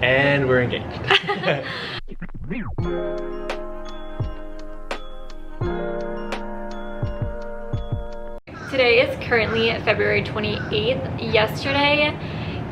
And we're engaged. Today is currently February 28th. Yesterday,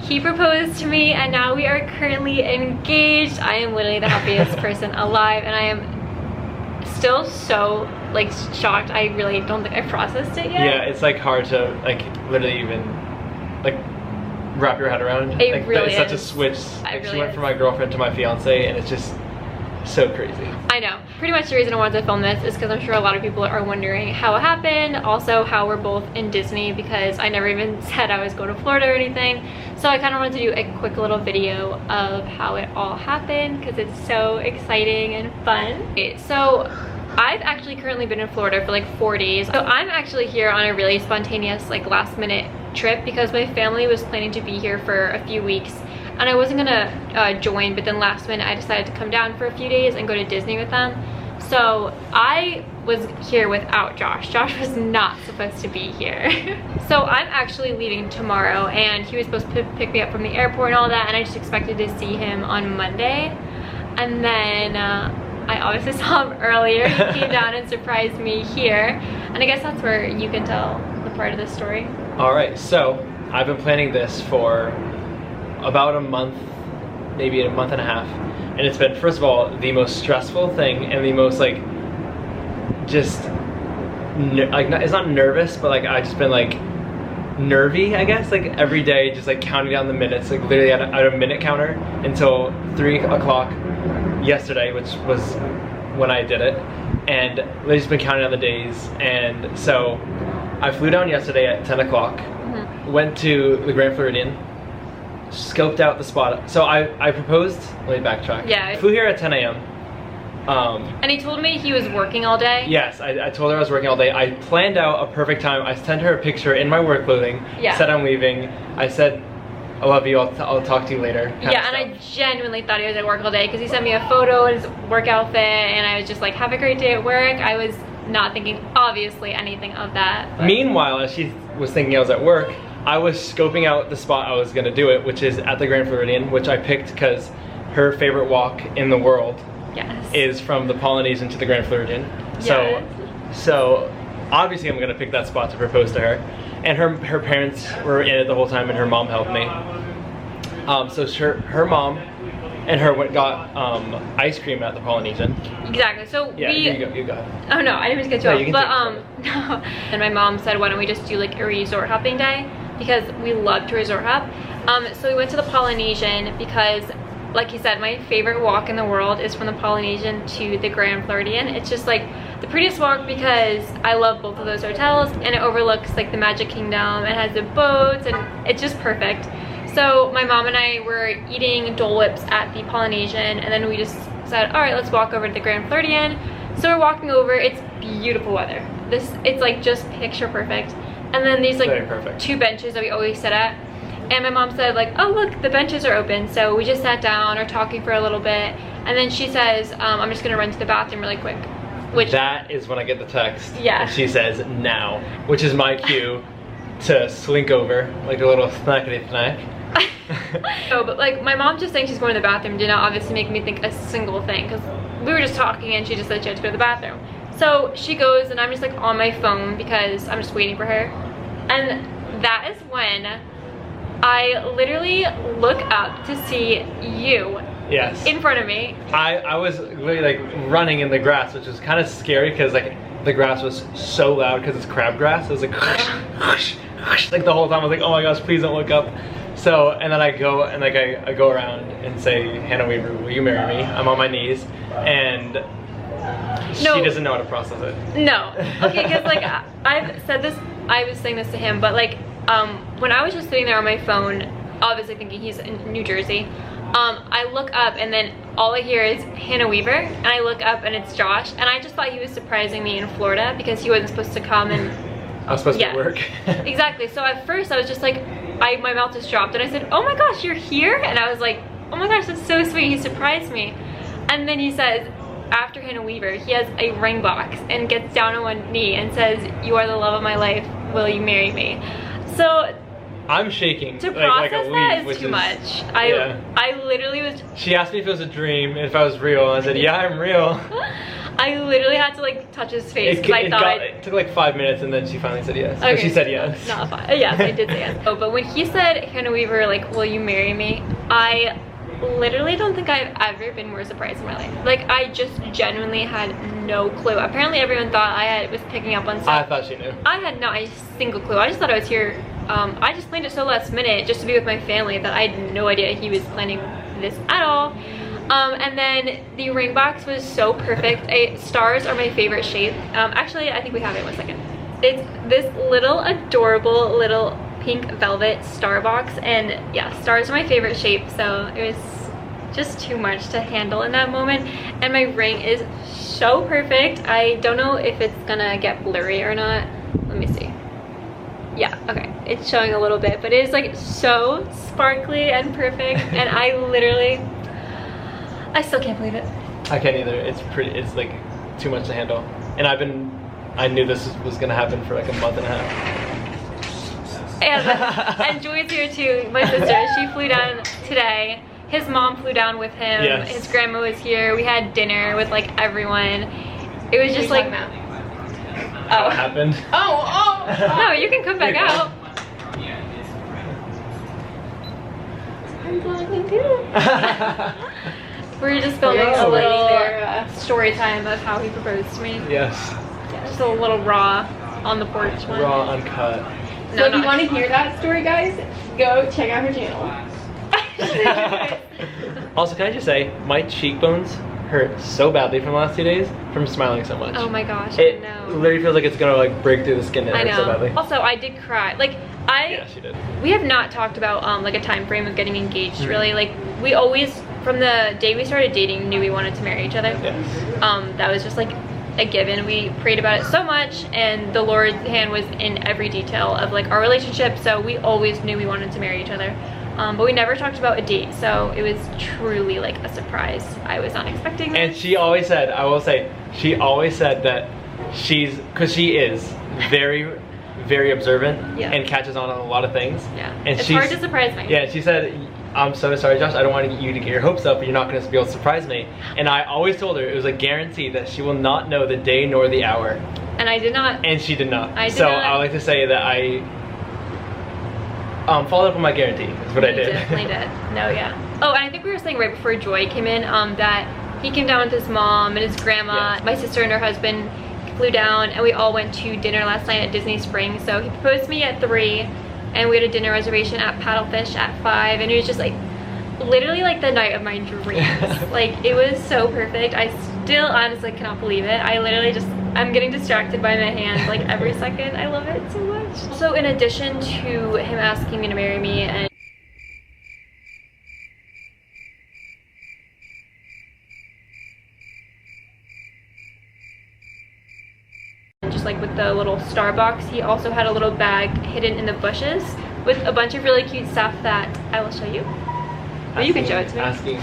he proposed to me and now we are currently engaged. I am literally the happiest person alive, and I am still so like shocked. I really don't think I processed it yet. Yeah, it's like hard to like literally even like wrap your head around. It like, really it's such a is. switch. Like, It really she went is. from my girlfriend to my fiance, and it's just so crazy. I know. Pretty much the reason I wanted to film this is because I'm sure a lot of people are wondering how it happened. Also, how we're both in Disney, because I never even said I was going to Florida or anything. So I kind of wanted to do a quick little video of how it all happened because it's so exciting and fun. Okay, so I've actually currently been in Florida for like 4 days. So I'm actually here on a really spontaneous, like last minute trip because my family was planning to be here for a few weeks. And I wasn't gonna join, but then last minute I decided to come down for a few days and go to Disney with them. So I was here without Josh. Josh was not supposed to be here. So I'm actually leaving tomorrow, and he was supposed to pick me up from the airport and all that, and I just expected to see him on Monday. And then I obviously saw him earlier. He came down and surprised me here. And I guess that's where you can tell the part of the story. All right, so I've been planning this for about a month, maybe a month and a half, and it's been, first of all, the most stressful thing and the most like just like it's not nervous, but like I've just been like nervy, I guess, like every day just like counting down the minutes, like literally at a minute counter until 3 o'clock yesterday, which was when I did it, and they've just been counting down the days. And so I flew down yesterday at 10 o'clock, went to the Grand Floridian, scoped out the spot. So I proposed, let me backtrack. Yeah. I flew here at 10 a.m. And he told me he was working all day. Yes, I told her I was working all day. I planned out a perfect time. I sent her a picture in my work clothing, Yeah. said I'm leaving. I said, I love you, I'll talk to you later. Yeah, and I genuinely thought he was at work all day because he sent me a photo of his work outfit, and I was just like, have a great day at work. I was not thinking, obviously, anything of that. But. Meanwhile, as she was thinking I was at work, I was scoping out the spot I was gonna do it, which is at the Grand Floridian, which I picked because her favorite walk in the world is from the Polynesian to the Grand Floridian. So obviously I'm gonna pick that spot to propose to her. And her parents were in it the whole time, and her mom helped me. So her mom and her got ice cream at the Polynesian. Exactly. So yeah, you go. Oh no, I didn't mean to get you No, off. No. And my mom said, why don't we just do like a resort hopping day? Because we love to resort hop. So we went to the Polynesian because, like he said, my favorite walk in the world is from the Polynesian to the Grand Floridian. It's just like the prettiest walk because I love both of those hotels, and it overlooks like the Magic Kingdom. It has the boats, and it's just perfect. So my mom and I were eating Dole Whips at the Polynesian, and then we just said, all right, let's walk over to the Grand Floridian. So we're walking over. It's beautiful weather. It's like just picture perfect. And then these like 2 benches that we always sit at. And my mom said like, oh look, the benches are open. So we just sat down, or talking for a little bit. And then she says, I'm just gonna run to the bathroom really quick. Which that is when I get the text. Yeah. And she says now, which is my cue to slink over like a little snackety snack. No, but like my mom just saying she's going to the bathroom did not obviously make me think a single thing, because we were just talking and she just said she had to go to the bathroom. So she goes, and I'm just like on my phone because I'm just waiting for her. And that is when I literally look up to see you. Yes. In front of me. I was literally like running in the grass, which was kind of scary because like the grass was so loud because it's crabgrass. It was like like the whole time I was like, oh my gosh, please don't look up. So, and then I go and like I go around and say, Hannah Weaver, will you marry me? I'm on my knees, and she doesn't know how to process it. No. Okay, because like I've said this, I was saying this to him, but like when I was just sitting there on my phone, obviously thinking he's in New Jersey, I look up and then all I hear is Hannah Weaver, and I look up and it's Josh, and I just thought he was surprising me in Florida because he wasn't supposed to come, and I was supposed to work. Exactly. So at first I was just like, my mouth just dropped, and I said, oh my gosh, you're here? And I was like, oh my gosh, that's so sweet, he surprised me. And then he says, after Hannah Weaver, he has a ring box and gets down on one knee and says, you are the love of my life, will you marry me? So I'm shaking. To like process a that leaf, is which too much. I literally was. She asked me if it was a dream, and if I was real, and I said, yeah, I'm real. I literally had to like touch his face because I thought it took like 5 minutes, and then she finally said yes. Okay, but she said yes. Not 5. Yes, I did say yes. Oh, but when he said, Hannah Weaver, like, will you marry me? I literally don't think I've ever been more surprised in my life. Like, I just genuinely had no clue. Apparently everyone thought was picking up on stuff. I thought she knew. I had not a single clue. I just thought I was here. I just planned it so last minute just to be with my family that I had no idea he was planning this at all. And then the ring box was so perfect. Stars are my favorite shape. Actually, I think we have it. 1 second. It's this little adorable little pink velvet star box, and yeah, stars are my favorite shape, so it was just too much to handle in that moment. And my ring is so perfect. I don't know if it's gonna get blurry or not. Let me see. Yeah, okay, it's showing a little bit, but it is like so sparkly and perfect. And I still can't believe it. I can't either. It's like too much to handle. And I knew this was gonna happen for like a month and a half. And Joy's here too, my sister. She flew down today. His mom flew down with him. Yes. His grandma was here. We had dinner with like everyone. It was just like, How it happened. Oh. No, you can come back out. I'm vlogging too. We're just filming a little story time of how he proposed to me. Yes. Yeah, just a little raw on the porch one. Raw, uncut. So if you want to hear that story, guys, go check out her channel. Also, can I just say, my cheekbones hurt so badly from the last 2 days from smiling so much. Oh my gosh, It I know. literally feels like it's gonna like break through the skin. It I hurts so know. badly. Also, I did cry. Like, Yeah, she did. we have not talked about like a time frame of getting engaged, really. Like, we always, from the day we started dating, knew we wanted to marry each other. Yes. That was just like a given. We prayed about it so much, and the Lord's hand was in every detail of like our relationship, so we always knew we wanted to marry each other. But we never talked about a date, so it was truly like a surprise. I was not expecting this. And she always said, I will say, she always said that because she is very, very observant, Yeah. and catches on a lot of things. Yeah, And it's hard to surprise me. Yeah, she said, I'm so sorry, Josh, I don't want you to get your hopes up, but you're not going to be able to surprise me. And I always told her it was a guarantee that she will not know the day nor the hour. And I did not. And she did not. I did so not. I would like to say that I followed up on my guarantee, is what I did. You definitely did. No, yeah. Oh, and I think we were saying right before Joy came in that he came down with his mom and his grandma. Yes. My sister and her husband flew down, and we all went to dinner last night at Disney Springs. So he proposed to me at 3, and we had a dinner reservation at Paddlefish at 5, and it was just like literally like the night of my dreams. Like, it was so perfect. I still honestly cannot believe it. I literally just, I'm getting distracted by my hands like every second. I love it so much. So in addition to him asking me to marry me and just like with the little star box, he also had a little bag hidden in the bushes with a bunch of really cute stuff that I will show you. Or you can show it to me.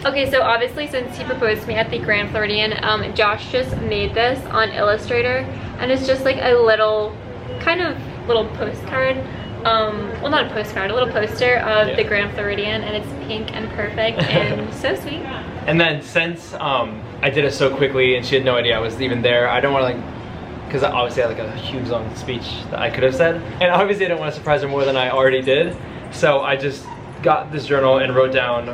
Okay, so obviously since he proposed to me at the Grand Floridian, Josh just made this on Illustrator, and it's just like a little, kind of little postcard. Well, not a postcard, a little poster of the Grand Floridian, and it's pink and perfect and so sweet. And then since I did it so quickly and she had no idea I was even there, I don't want to like, because obviously I had like a huge long speech that I could have said, and obviously I didn't want to surprise her more than I already did, so I just got this journal and wrote down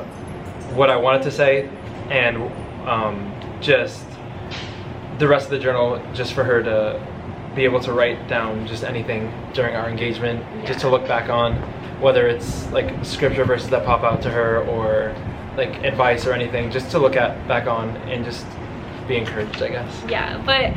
what I wanted to say, and just the rest of the journal just for her to be able to write down just anything during our engagement, just to look back on, whether it's like scripture verses that pop out to her or like advice or anything, just to look back on and just be encouraged, I guess. Yeah, but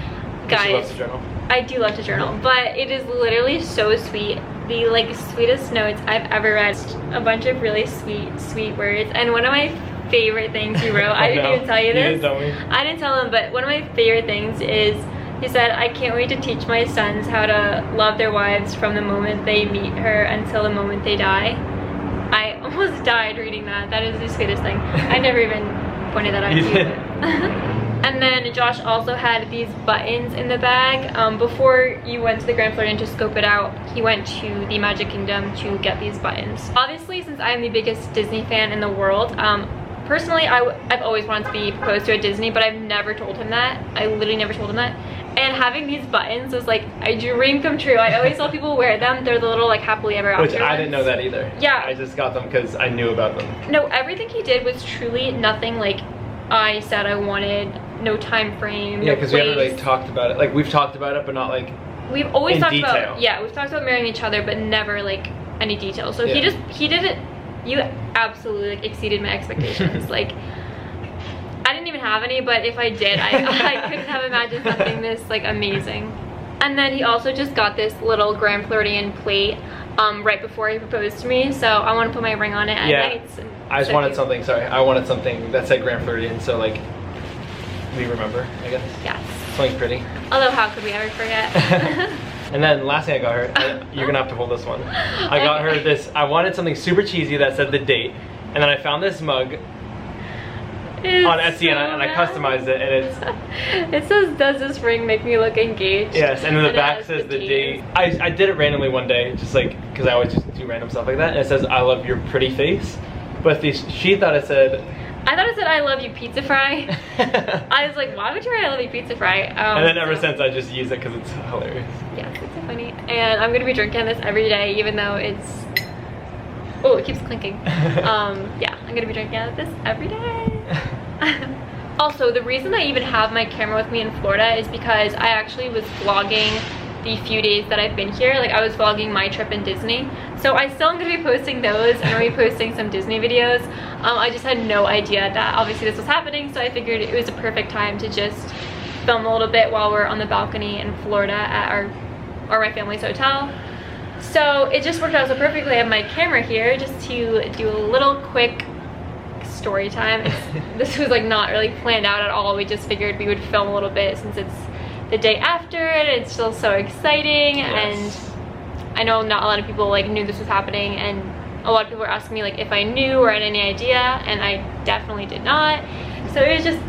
guys, she loves to journal. I do love to journal, but it is literally so sweet. The like sweetest notes I've ever read. A bunch of really sweet words, and one of my favorite things he wrote, I didn't even tell you this. You didn't tell me. I didn't tell him, but one of my favorite things is he said, I can't wait to teach my sons how to love their wives from the moment they meet her until the moment they die. I almost died reading that. That is the sweetest thing. I never even pointed that out to you. And then Josh also had these buttons in the bag. Before you went to the Grand Floridian to scope it out, he went to the Magic Kingdom to get these buttons. Obviously, since I am the biggest Disney fan in the world, personally, I've always wanted to be proposed to at Disney, but I've never told him that. I literally never told him that. And having these buttons was like a dream come true. I always saw people wear them. They're the little like happily ever after Which I ones. didn't know that either. Yeah. I just got them because I knew about them. No, everything he did was truly nothing like I said I wanted. No time frame. Yeah, no because we haven't place. really talked about it. Like, we've talked about it, but not like We've always in talked detail. about, yeah, we've talked about marrying each other, but never like any details. So Yeah. he did it. You absolutely like exceeded my expectations. Like, I didn't even have any, but if I did, I couldn't have imagined something this like amazing. And then he also just got this little Grand Floridian plate right before he proposed to me. So I want to put my ring on it at nights. And I just so wanted cute. something. Sorry, I wanted something that said Grand Floridian, so like we remember, I guess. Yes. Something pretty. Although how could we ever forget? And then last thing I got her, you're gonna have to hold this one. I got her this. I wanted something super cheesy that said the date, and then I found this mug on Etsy, and I customized it, and it says, "Does this ring make me look engaged?" yes, and then the it back has says the date. date. I did it randomly one day, just like because I always just do random stuff like that, and it says I love your pretty face, but she thought it said. I thought it said I love you pizza fry. I was like, why would you write I love you pizza fry? And then ever since I just use it because it's hilarious. Yes, it's so funny. And I'm gonna be drinking this every day, even though it's, oh, it keeps clinking. Yeah, I'm gonna be drinking out of this every day. Also, the reason I even have my camera with me in Florida is because I actually was vlogging the few days that I've been here. Like, I was vlogging my trip in Disney, so I still am going to be posting those, and I'm going to be posting some Disney videos. I just had no idea that obviously this was happening, so I figured it was a perfect time to just film a little bit while we're on the balcony in Florida at my family's hotel. So it just worked out so perfectly. I have my camera here just to do a little quick story time. This was like not really planned out at all. We just figured we would film a little bit since it's the day after and it's still so exciting. Yes. And I know not a lot of people like knew this was happening, and a lot of people were asking me like if I knew or had any idea, and I definitely did not. So it was just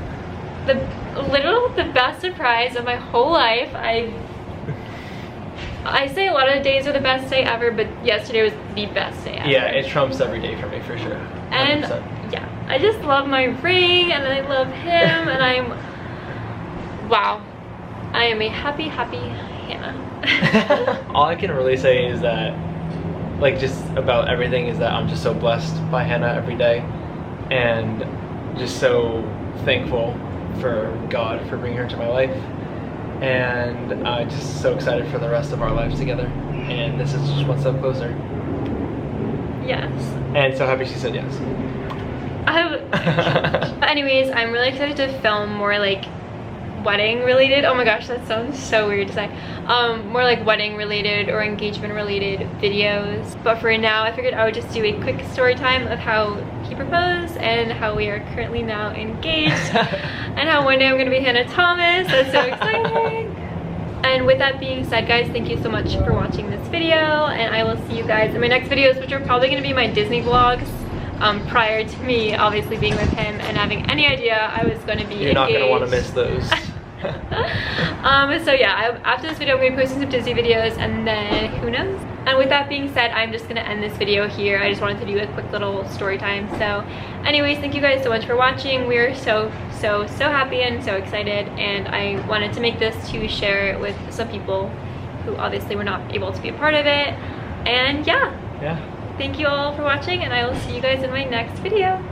the best surprise of my whole life. I say a lot of days are the best day ever, but yesterday was the best day ever. Yeah, it trumps every day for me for sure. 100%. And yeah, I just love my ring, and I love him, and wow, I am a happy Hannah. All I can really say is that, like, just about everything is that I'm just so blessed by Hannah every day, and just so thankful for God for bringing her to my life, and just so excited for the rest of our lives together, and this is just one step closer. Yes. And so happy she said yes. Anyways, I'm really excited to film more like wedding related, oh my gosh, that sounds so weird to say, more like wedding related or engagement related videos. But for now, I figured I would just do a quick story time of how he proposed and how we are currently now engaged and how one day I'm gonna be Hannah Thomas. That's so exciting. And with that being said, guys, thank you so much for watching this video, and I will see you guys in my next videos, which are probably gonna be my Disney vlogs. Prior to me obviously being with him and having any idea I was going to be You're not engaged. going to want to miss those. So yeah, after this video I'm going to be posting some Disney videos, and then who knows. And with that being said, I'm just going to end this video here. I just wanted to do a quick little story time. So anyways, thank you guys so much for watching. We are so happy and so excited, and I wanted to make this to share it with some people who obviously were not able to be a part of it. And yeah, thank you all for watching, and I will see you guys in my next video.